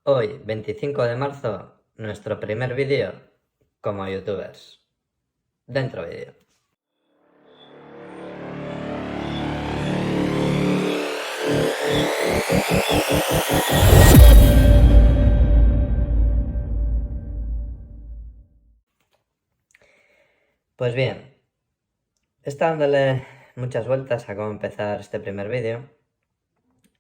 Hoy, 25 de marzo, nuestro primer vídeo como youtubers. Dentro vídeo. Pues bien, he estado dándole muchas vueltas a cómo empezar este primer vídeo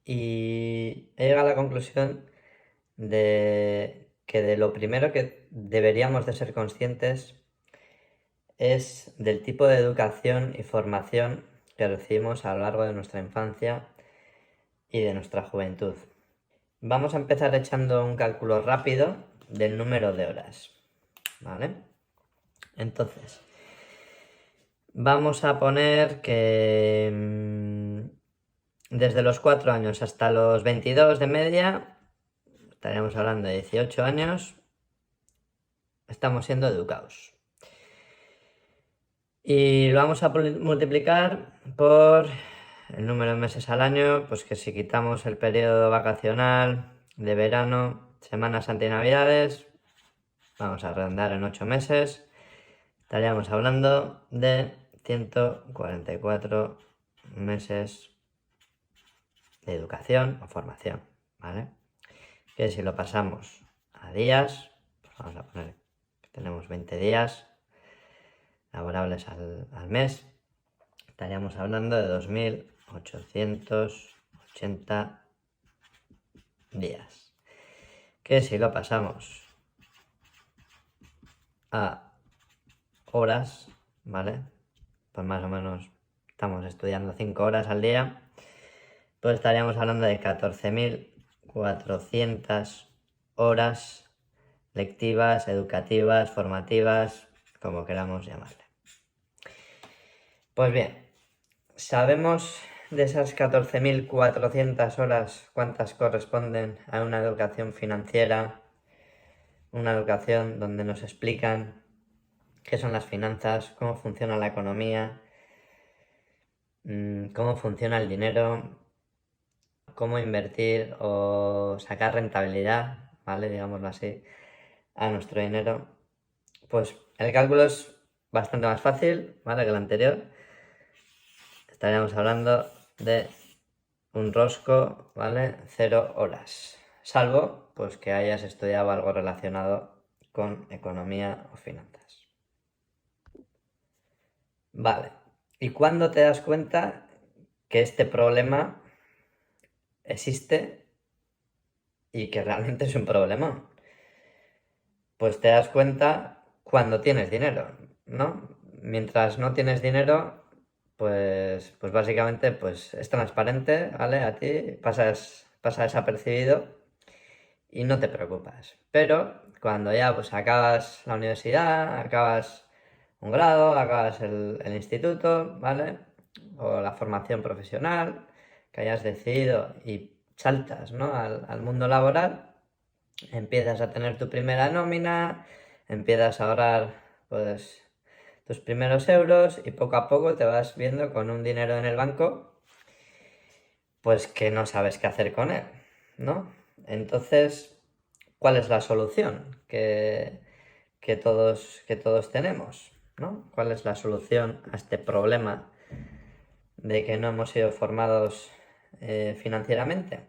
y he llegado a la conclusión de que de lo primero que deberíamos de ser conscientes es del tipo de educación y formación que recibimos a lo largo de nuestra infancia y de nuestra juventud. Vamos a empezar echando un cálculo rápido del número de horas, ¿vale? Entonces, vamos a poner que desde los 4 años hasta los 22 de media, estaríamos hablando de 18 años, estamos siendo educados. Y lo vamos a multiplicar por el número de meses al año, pues que si quitamos el periodo vacacional de verano, Semana Santa y Navidades, vamos a redondar en 8 meses, estaríamos hablando de 144 meses de educación o formación, ¿vale? Que si lo pasamos a días, pues vamos a poner que tenemos 20 días laborables al mes, estaríamos hablando de 2.880 días. Que si lo pasamos a horas, ¿vale? Pues más o menos estamos estudiando 5 horas al día, pues estaríamos hablando de 14.400 horas lectivas, educativas, formativas, como queramos llamarle. Pues bien, ¿sabemos de esas 14.400 horas cuántas corresponden a una educación financiera? Una educación donde nos explican qué son las finanzas, cómo funciona la economía, cómo funciona el dinero, cómo invertir o sacar rentabilidad, ¿vale? Digámoslo así, a nuestro dinero. Pues el cálculo es bastante más fácil, ¿vale? Que el anterior. Estaríamos hablando de un rosco, ¿vale? 0 horas. Salvo, pues, que hayas estudiado algo relacionado con economía o finanzas. Vale. ¿Y cuándo te das cuenta que este problema existe y que realmente es un problema? Pues te das cuenta cuando tienes dinero, ¿no? Mientras no tienes dinero, pues básicamente pues es transparente, ¿vale? A ti pasa desapercibido y no te preocupas. Pero cuando ya pues acabas la universidad, acabas un grado, acabas el instituto, ¿vale? O la formación profesional que hayas decidido y saltas, ¿no? al mundo laboral, empiezas a tener tu primera nómina, empiezas a ahorrar pues tus primeros euros y poco a poco te vas viendo con un dinero en el banco pues que no sabes qué hacer con él, ¿no? Entonces, ¿cuál es la solución que todos tenemos, ¿no? ¿Cuál es la solución a este problema de que no hemos sido formados financieramente?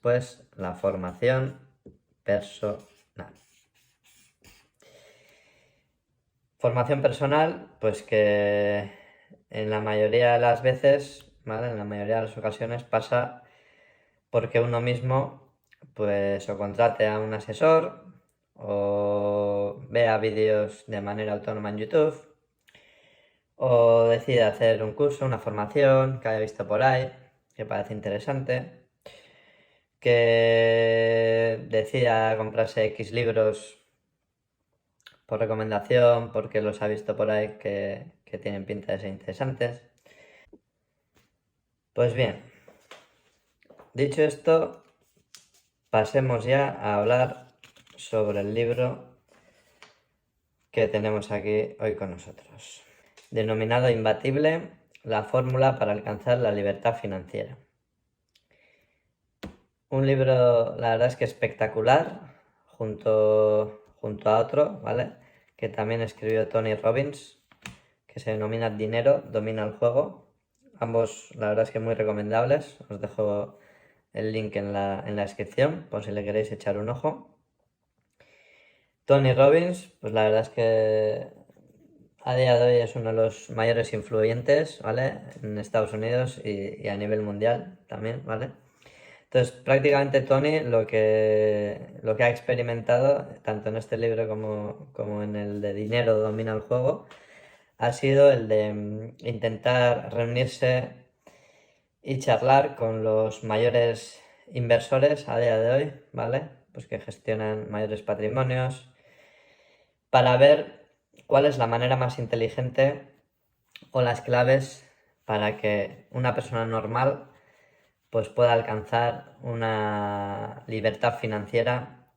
Pues la formación personal. Formación personal, pues que en la mayoría de las veces, ¿vale? En la mayoría de las ocasiones pasa porque uno mismo, pues o contrate a un asesor o vea vídeos de manera autónoma en YouTube o decida hacer un curso, una formación que haya visto por ahí, que parece interesante, que decida comprarse X libros por recomendación, porque los ha visto por ahí que tienen pinta de ser interesantes. Pues bien, dicho esto, pasemos ya a hablar sobre el libro que tenemos aquí hoy con nosotros, denominado Imbatible, la fórmula para alcanzar la libertad financiera. Un libro, la verdad es que espectacular, junto a otro, ¿vale? Que también escribió Tony Robbins, que se denomina Dinero domina el juego. Ambos, la verdad es que muy recomendables. Os dejo el link en la descripción, por si le queréis echar un ojo. Tony Robbins, pues la verdad es que a día de hoy es uno de los mayores influyentes, ¿vale? En Estados Unidos y a nivel mundial también, ¿vale? Entonces, prácticamente Tony lo que ha experimentado, tanto en este libro como en el de Dinero domina el juego, ha sido el de intentar reunirse y charlar con los mayores inversores a día de hoy, ¿vale? Pues que gestionan mayores patrimonios, para ver cuál es la manera más inteligente o las claves para que una persona normal pues pueda alcanzar una libertad financiera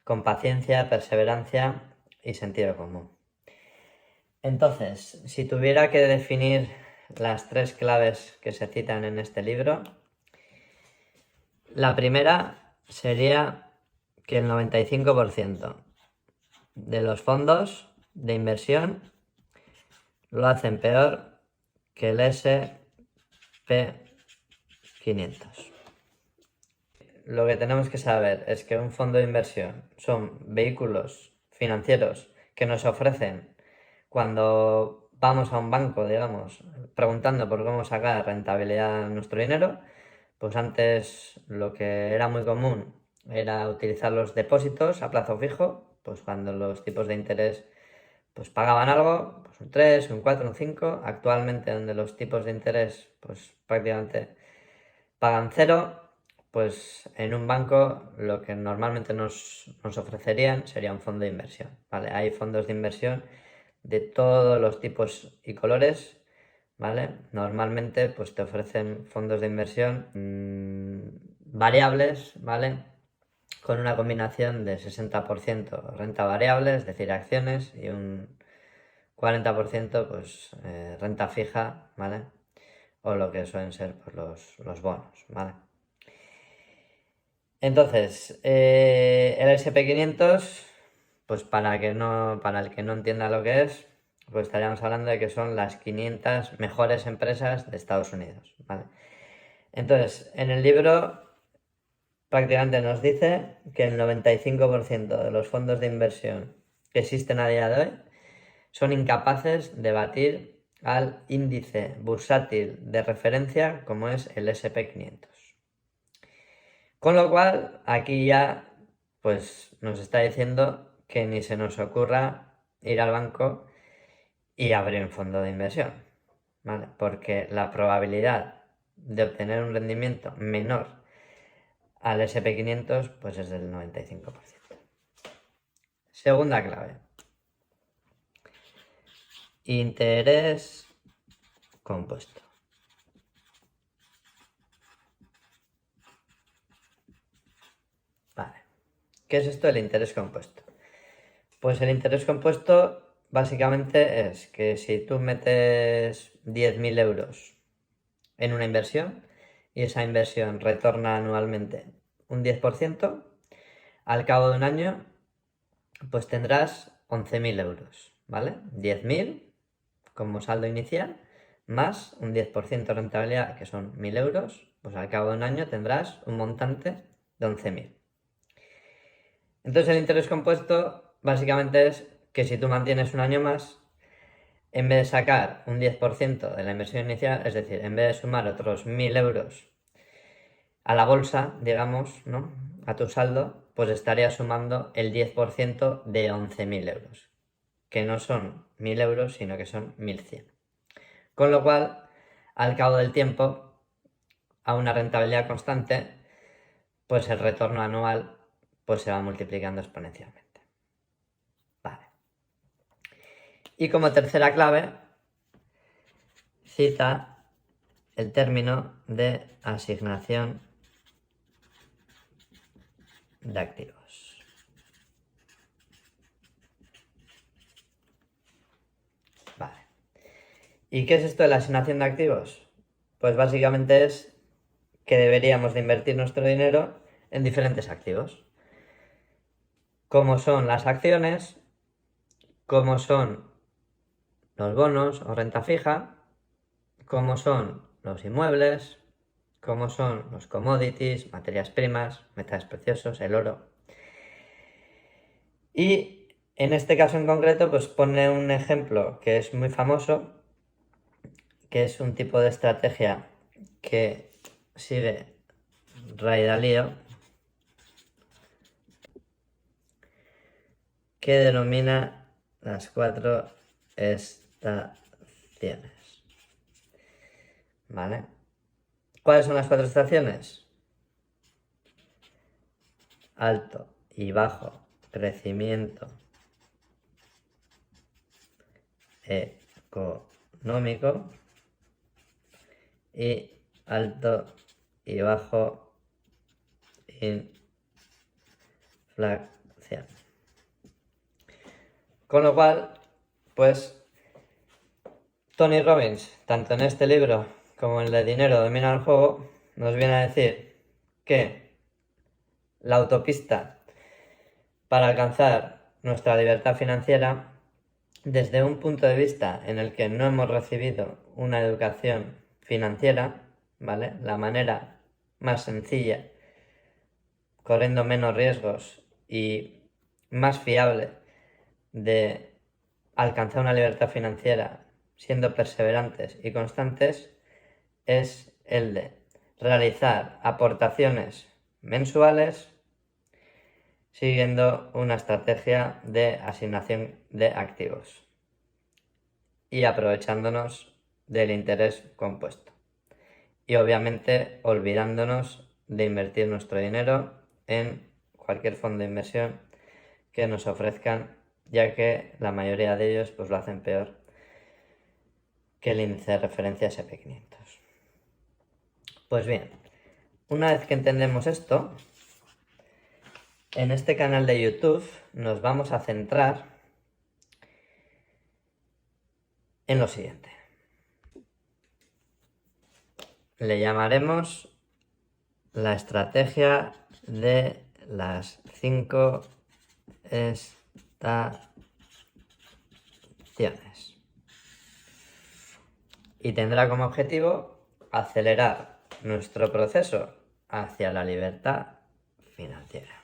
con paciencia, perseverancia y sentido común. Entonces, si tuviera que definir las tres claves que se citan en este libro, la primera sería que el 95% de los fondos de inversión lo hacen peor que el S&P 500. Lo que tenemos que saber es que un fondo de inversión son vehículos financieros que nos ofrecen cuando vamos a un banco, digamos, preguntando por cómo sacar rentabilidad a nuestro dinero. Pues antes lo que era muy común era utilizar los depósitos a plazo fijo, pues cuando los tipos de interés pues pagaban algo, pues un 3, un 4, un 5. Actualmente, donde los tipos de interés pues prácticamente pagan cero, pues en un banco lo que normalmente nos ofrecerían sería un fondo de inversión, ¿vale? Hay fondos de inversión de todos los tipos y colores, ¿vale? Normalmente pues te ofrecen fondos de inversión variables, ¿vale? Con una combinación de 60% renta variable, es decir, acciones, y un 40% pues renta fija, ¿vale? O lo que suelen ser pues, los bonos, ¿vale? Entonces, el SP 500, pues para el que no entienda lo que es, pues estaríamos hablando de que son las 500 mejores empresas de Estados Unidos, ¿vale? Entonces, en el libro prácticamente nos dice que el 95% de los fondos de inversión que existen a día de hoy son incapaces de batir al índice bursátil de referencia como es el SP 500. Con lo cual, aquí ya pues nos está diciendo que ni se nos ocurra ir al banco y abrir un fondo de inversión, ¿vale? Porque la probabilidad de obtener un rendimiento menor al SP 500 pues es del 95%. Segunda clave. Interés compuesto. Vale. ¿Qué es esto del interés compuesto? Pues el interés compuesto básicamente es que si tú metes 10.000 euros en una inversión y esa inversión retorna anualmente un 10%, al cabo de un año pues tendrás 11.000 euros, ¿vale? 10.000 como saldo inicial más un 10% de rentabilidad, que son 1.000 euros, pues al cabo de un año tendrás un montante de 11.000. Entonces el interés compuesto básicamente es que si tú mantienes un año más, en vez de sacar un 10% de la inversión inicial, es decir, en vez de sumar otros 1.000 euros a la bolsa, digamos, ¿no? A tu saldo, pues estarías sumando el 10% de 11.000 euros, que no son 1.000 euros, sino que son 1.100. Con lo cual, al cabo del tiempo, a una rentabilidad constante, pues el retorno anual pues se va multiplicando exponencialmente. Vale. Y como tercera clave, cita el término de asignación de activos. Vale. ¿Y qué es esto de la asignación de activos? Pues básicamente es que deberíamos de invertir nuestro dinero en diferentes activos, como son las acciones, como son los bonos o renta fija, como son los inmuebles, como son los commodities, materias primas, metales preciosos, el oro. Y en este caso en concreto, pues pone un ejemplo que es muy famoso, que es un tipo de estrategia que sigue Ray Dalio, que denomina las 4 estaciones. ¿Vale? ¿Cuáles son las 4 estaciones? Alto y bajo crecimiento económico y alto y bajo inflación. Con lo cual, pues Tony Robbins, tanto en este libro como en el de Dinero domina el juego, nos viene a decir que la autopista para alcanzar nuestra libertad financiera, desde un punto de vista en el que no hemos recibido una educación financiera, ¿vale? La manera más sencilla, corriendo menos riesgos y más fiable de alcanzar una libertad financiera siendo perseverantes y constantes es el de realizar aportaciones mensuales siguiendo una estrategia de asignación de activos y aprovechándonos del interés compuesto. Y obviamente olvidándonos de invertir nuestro dinero en cualquier fondo de inversión que nos ofrezcan, ya que la mayoría de ellos pues lo hacen peor que el índice de referencia SP500. Pues bien, una vez que entendemos esto, en este canal de YouTube nos vamos a centrar en lo siguiente. Le llamaremos la estrategia de las 5 estaciones. Y tendrá como objetivo acelerar nuestro proceso hacia la libertad financiera.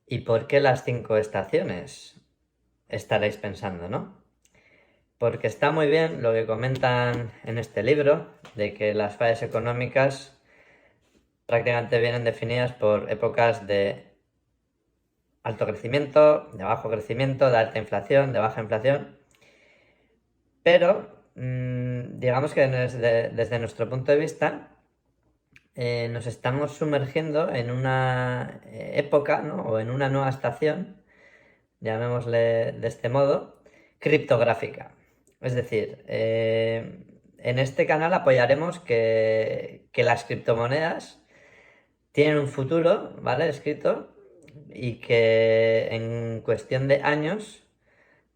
¿Y por qué las 5 estaciones? Estaréis pensando, ¿no? Porque está muy bien lo que comentan en este libro, de que las fases económicas prácticamente vienen definidas por épocas de alto crecimiento, de bajo crecimiento, de alta inflación, de baja inflación. Pero digamos que desde nuestro punto de vista nos estamos sumergiendo en una época, ¿no? O en una nueva estación, llamémosle de este modo, criptográfica. Es decir, en este canal apoyaremos que las criptomonedas tienen un futuro, ¿vale? Escrito, y que en cuestión de años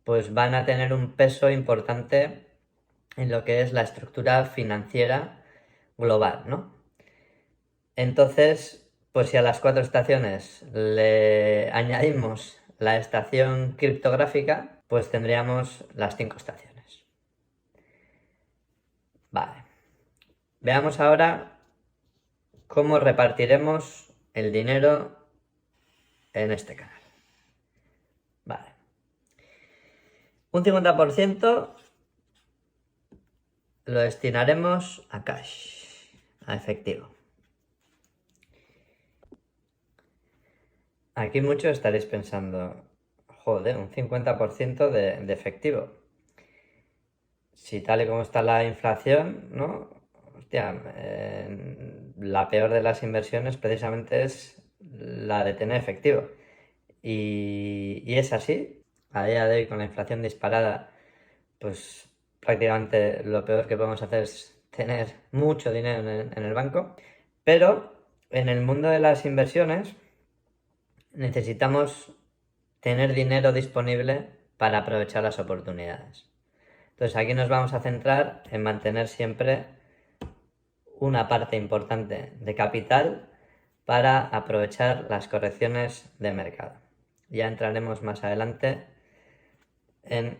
pues van a tener un peso importante en lo que es la estructura financiera global, ¿no? Entonces, pues si a las 4 estaciones le añadimos la estación criptográfica, pues tendríamos las 5 estaciones. Vale. Veamos ahora cómo repartiremos el dinero en este canal. Vale. Un 50% lo destinaremos a cash, a efectivo. Aquí muchos estaréis pensando, joder, un 50% de efectivo. Si tal y como está la inflación, ¿no? Hostia, la peor de las inversiones precisamente es la de tener efectivo. Y es así. A día de hoy, con la inflación disparada, pues prácticamente lo peor que podemos hacer es tener mucho dinero en el banco. Pero en el mundo de las inversiones necesitamos tener dinero disponible para aprovechar las oportunidades. Entonces aquí nos vamos a centrar en mantener siempre una parte importante de capital para aprovechar las correcciones de mercado. Ya entraremos más adelante en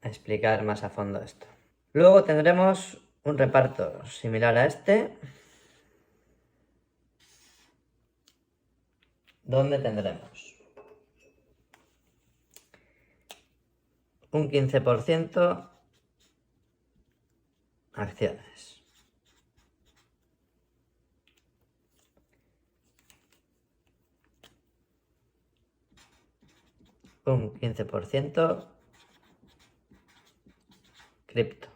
explicar más a fondo esto. Luego tendremos un reparto similar a este, donde tendremos un 15% acciones, un 15% cripto,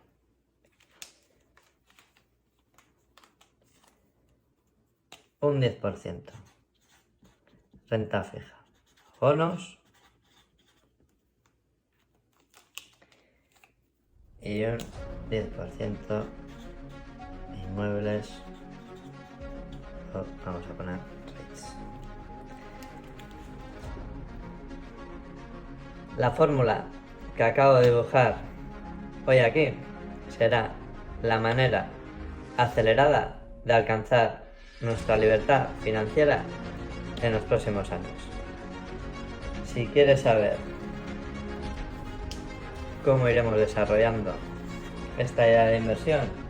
un 10% renta fija, bonos y un 10% inmuebles, o vamos a poner REITs. La fórmula que acabo de dibujar hoy aquí será la manera acelerada de alcanzar nuestra libertad financiera en los próximos años. Si quieres saber cómo iremos desarrollando esta idea de inversión,